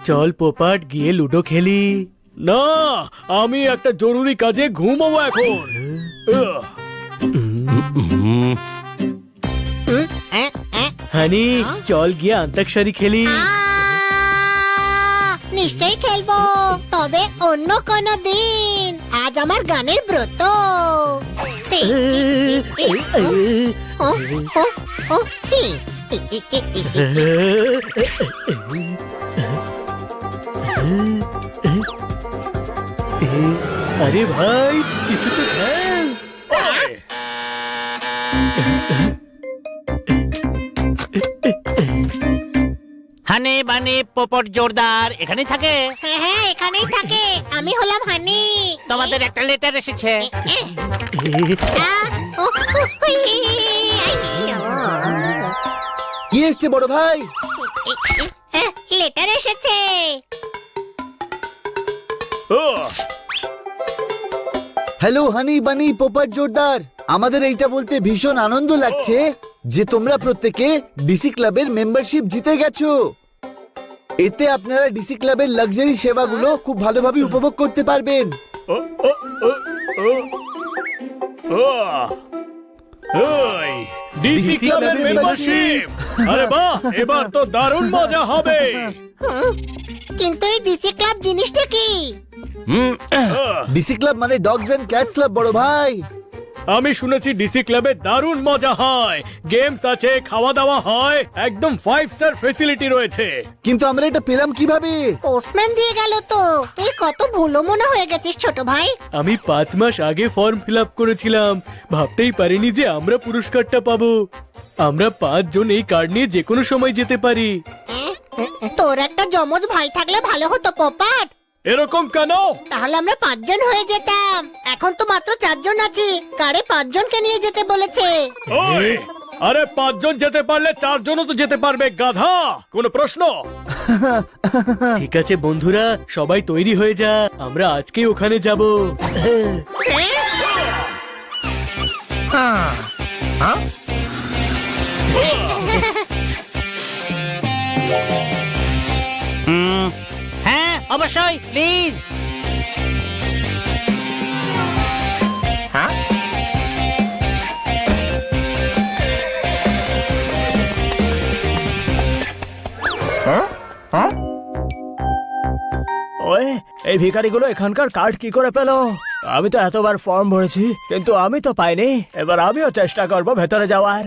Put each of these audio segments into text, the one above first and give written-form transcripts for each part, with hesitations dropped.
চল পোপাট গিয়ে লুডো খেলি। না, আমি একটা জরুরি কাজে ঘুমাবো এখন। হানি চল গিয়ে অন্তাক্ষরী খেলি। নিশ্চয়ই খেলবো, তবে অন্য কোনো দিন। আজ আমার গানের ব্রত। আরে ভাই কিছু তো খেল। হানি বানি পোপট জোরদার এখানেই থাকে। হ্যাঁ হ্যাঁ, এখানেই থাকে। আমি হলাম হানি। তোমাদের একটা লেটার এসেছে। কি এসছে বড় ভাই? লেটার এসেছে। হ্যালো হানি বানি পোপাট জোরদার, আমাদের এইটা বলতে ভীষণ আনন্দ লাগছে যে তোমরা প্রত্যেকে ডিসি ক্লাবের মেম্বারশিপ জিতে গেছো। এতে আপনারা ডিসি ক্লাবের লাক্সারি সেবাগুলো খুব ভালোভাবে উপভোগ করতে পারবেন। ডিসি ক্লাবের মেম্বারশিপ, আরে বাহ, এবার তো দারুণ মজা হবে। কিন্তু এই ডিসি ক্লাব জিনিসটা কি? ডিসি ক্লাব মানে ডগস এন্ড ক্যাট ক্লাব বড় ভাই। আমি শুনেছি ডিসি ক্লাবে দারুণ মজা হয়, গেমস আছে, খাওয়া দাওয়া হয়, একদম 5 স্টার ফেসিলিটি রয়েছে। কিন্তু আমরা এটা পেলাম কিভাবে? পোস্টম্যান দিয়ে গেল তো। তুই কত ভুলো মনে হয়ে গেছিস ছোট ভাই। আমি 5 মাস আগে ফর্ম ফিল আপ করেছিলাম, ভাবতেই পারিনি যে আমরা পুরস্কারটা পাবো। আমরা 5 জন এই কার্ড নিয়ে যে কোনো সময় যেতে পারি। তোর একটা জমজ ভাই থাকলে ভালো হতো পোপাট। এরকম কেন? তাহলে আমরা 5 জন হয়ে যেতাম। এখন তো মাত্র 4 জন আছি। কারে 5 জনকে নিয়ে যেতে বলেছে? ওই, আরে 5 জন যেতে পারলে 4 জনও তো যেতে পারবে, গাধা। কোনো প্রশ্ন? ঠিক আছে বন্ধুরা, সবাই তৈরি হয়ে যা, আমরা আজকেই ওখানে যাব। হ্যাঁ অবশ্যই, প্লিজ। ওই এই ভিখারিগুলো এখানকার কার্ড কি করে পেল? আমি তো এতবার ফর্ম ভরেছি কিন্তু আমি তো পাইনি। এবার আমিও চেষ্টা করব ভেতরে যাওয়ার।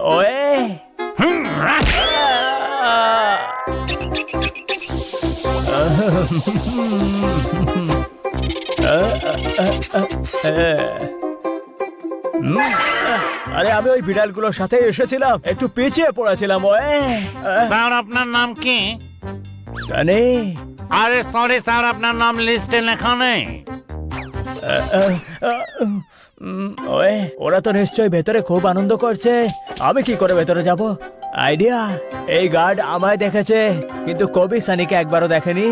ওয়ে আরে আমি ওই বিড়ালগুলোর সাথে এসেছিলাম, একটু পিছিয়ে পড়েছিলাম। স্যার আপনার নাম কি? সানি। আরে সরি স্যার, আপনার নাম লিস্টে লেখা নেই। ওই ওরা তো নিশ্চয়ই ভেতরে খুব আনন্দ করছে। আমি কি করে ভেতরে যাব? আইডিয়া, এই গার্ড আমায় দেখেছে কিন্তু কবি সানিকে একবারও দেখেনি।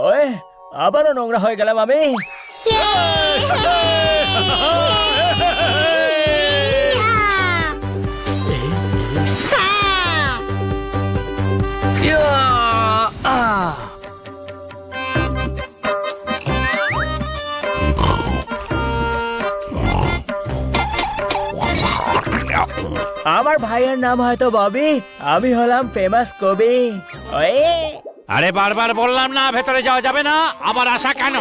ওই আবারও নোংরা হয়ে গেলাম আমি। আমার ভাইয়ের নাম হয়তো ববি, আমি হলাম ফেমাস কবি। আরে বারবার বললাম না ভেতরে যাওয়া যাবে না, আবার আসা কেন?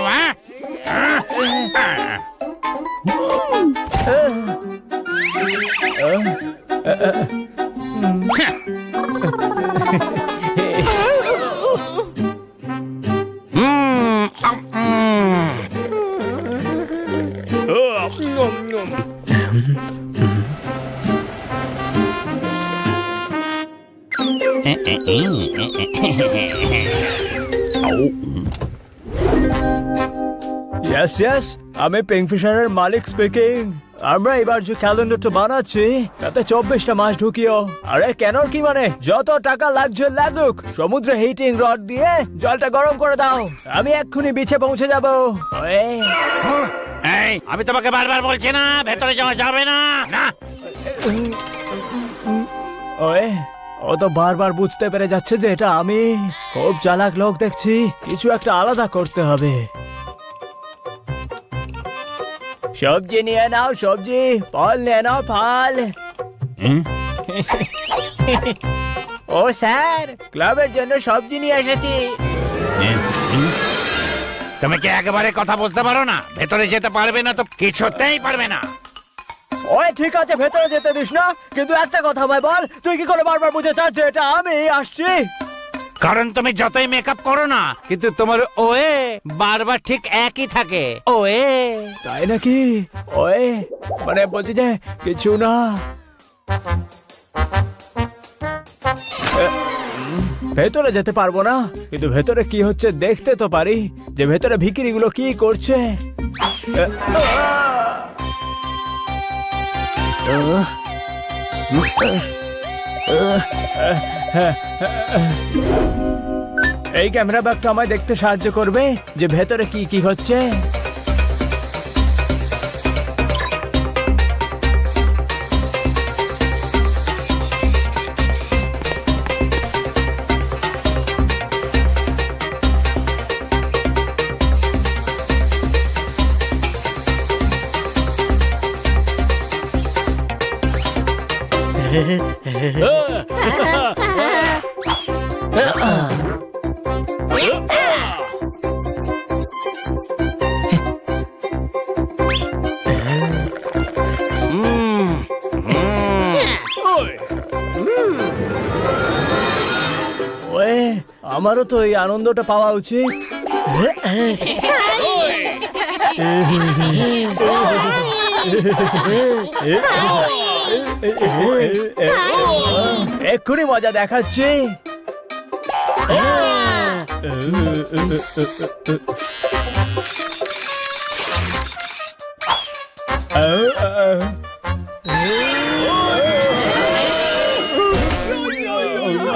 ইয়েস ইয়েস, আমি পিংফিশারের মালিক স্পিকিং। আমরা এবার যে ক্যালেন্ডারটা বানাচ্ছি তাতে 24টা মাস ঢুকিও। আরে কেন কি মানে, যত টাকা লাগছে লাগুক, সমুদ্রে হিটিং রড দিয়ে জলটা গরম করে দাও, আমি এক্ষুনি বিচে পৌঁছে যাব। ওয়ে, এই আমি তোমাকে বারবার বলছি না ভেতরে যাওয়া যাবে না। না ওয়ে, ও তো বারবার বুঝতে পেরে যাচ্ছে যে এটা আমি। খুব চালাক লোক দেখছি, কিছু একটা আলাদা করতে হবে। সবজি নিয়ে নাও সবজি, ফল নিয়ে নাও ফল। ও স্যার, ক্লাবের জন্য সবজি নিয়ে এসেছি। তুমি কি একেবারে কথা বুঝতে পারো না? ভেতরে যেতে পারবে না তো কিছুতেই পারবে না। ওই ঠিক আছে, ভেতরে যেতে দিস না, কিন্তু একটা কথা ভাই বল, তুই কি করে বারবার বুঝে চাস যে এটা আমি আসছি? কারণ তুমি যতই মেকআপ করো না, কিন্তু তোমার ওয়ে বারবার ঠিক একই থাকে। ওয়ে তাই নাকি? ওই মানে বলছি যে কিছু না। ভেতরে যেতে পারবো না, কিন্তু ভেতরে কি হচ্ছে দেখতে তো পারি, যে ভেতরে ভিখিরিগুলো কি করছে। এই ক্যামেরা ব্যাগটা আমায় দেখতে সাহায্য করবে যে ভেতরে কি কি হচ্ছে। ওয়ে, আমারও তো এই আনন্দটা পাওয়া উচিত। এক্ষুনি মজা দেখাচ্ছি।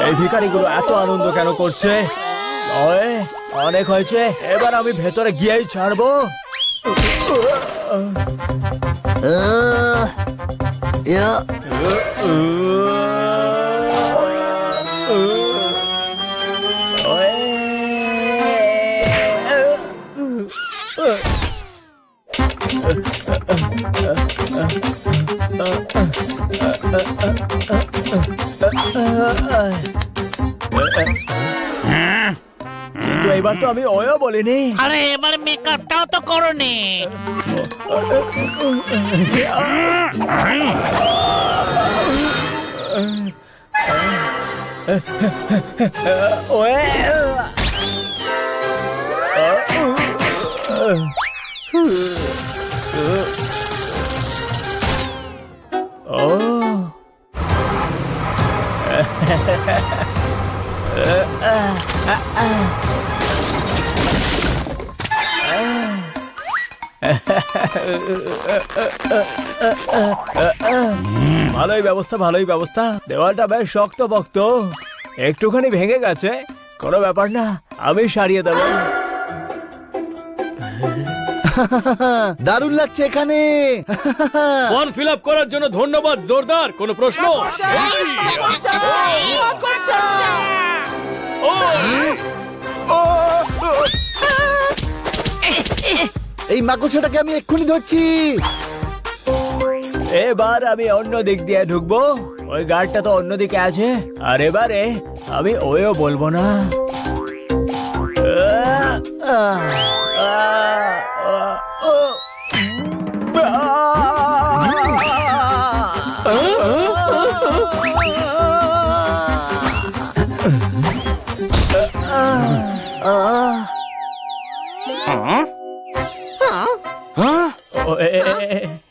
এই ভিখারিগুলো এত আনন্দ কেন করছে? ওয়ে, অনেক হয়েছে, এবার আমি ভেতরে গিয়েই ছাড়বো। কিন্তু এবার তো আমি ওয়ও বলিনি। আরে এবার মেকআপটাও তো করোনি। ওয়ে, ভালোই ব্যবস্থা, ভালোই ব্যবস্থা। দেওয়ালটা বেশ শক্ত পক্ত, একটুখানি ভেঙে গেছে, কোনো ব্যাপার না, আমি সারিয়ে দেবো। দারুণ লাগছে এখানে। ফর্ম ফিল আপ করার জন্য ধন্যবাদ জোরদার। কোনো প্রশ্ন? এই মাকড়সাটাকে আমি এক্ষুনি ধরছি। এবার আমি অন্য দিক দিয়ে ঢুকবো, ওই গার্ডটা তো অন্য দিকে আছে, আর এবারে আমি ওয়েও বলবো না।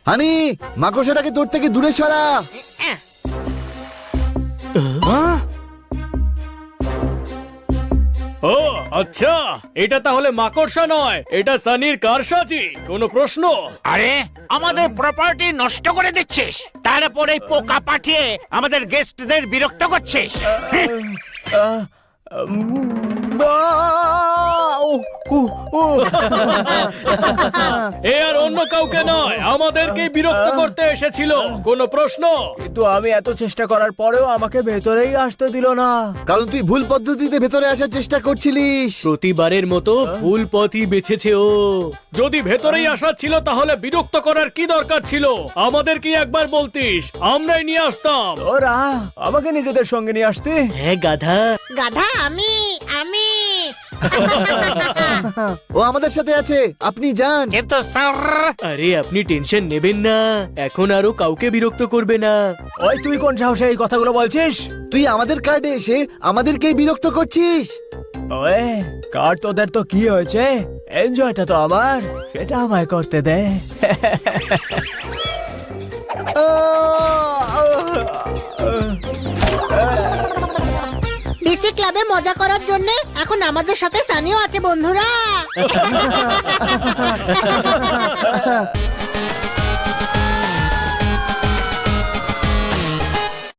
হানি, মাকড়সাটাকে তোর থেকে দূরে সরা। ও আচ্ছা, এটা তাহলে মাকড়সা নয়, এটা সানির কারসাজি। কোনো প্রশ্ন? আরে আমাদের প্রপার্টি নষ্ট করে দিচ্ছিস, তারপরে পোকা পাঠিয়ে আমাদের গেস্টদের বিরক্ত করছিস। এ আর অন্য কাউকে নয়, আমাদেরকেই বিরক্ত করতে এসেছিল। কোনো প্রশ্ন? কিন্তু আমি এত চেষ্টা করার পরেও আমাকে ভেতরেই আসতে দিল না। কারণ তুই ভুল পদ্ধতিতে ভেতরে আসার চেষ্টা করছিলিস। প্রতিবারের মতো ভুল পথই বেছেছে ও। যদি ভেতরেই আসা ছিল তাহলে বিরক্ত করার কি দরকার ছিল? আমাদের কি একবার বলতিস, আমরাই নিয়ে আসতাম। ওরা আমাকে নিজেদের সঙ্গে নিয়ে আসতে। হ্যাঁ গাধা। গাধা আমি। ও আমাদের সাথে আছে, আপনি যান। কিন্তু স্যার, আরে আপনি টেনশন নেবেন না, এখন আরো কাউকে বিরক্ত করবে না। ওই তুই কোন সাহসে এই কথাগুলো বলছিস? তুই আমাদের কার্ডে এসে আমাদেরকেই বিরক্ত করছিস। ওয়ে কার তোদের তো কি হয়েছে, এনজয়টা তো আমার, সেটা আমায় করতে দে। ডিসি ক্লাবে মজা করার জন্য এখন আমাদের সাথে সানিও আছে বন্ধুরা।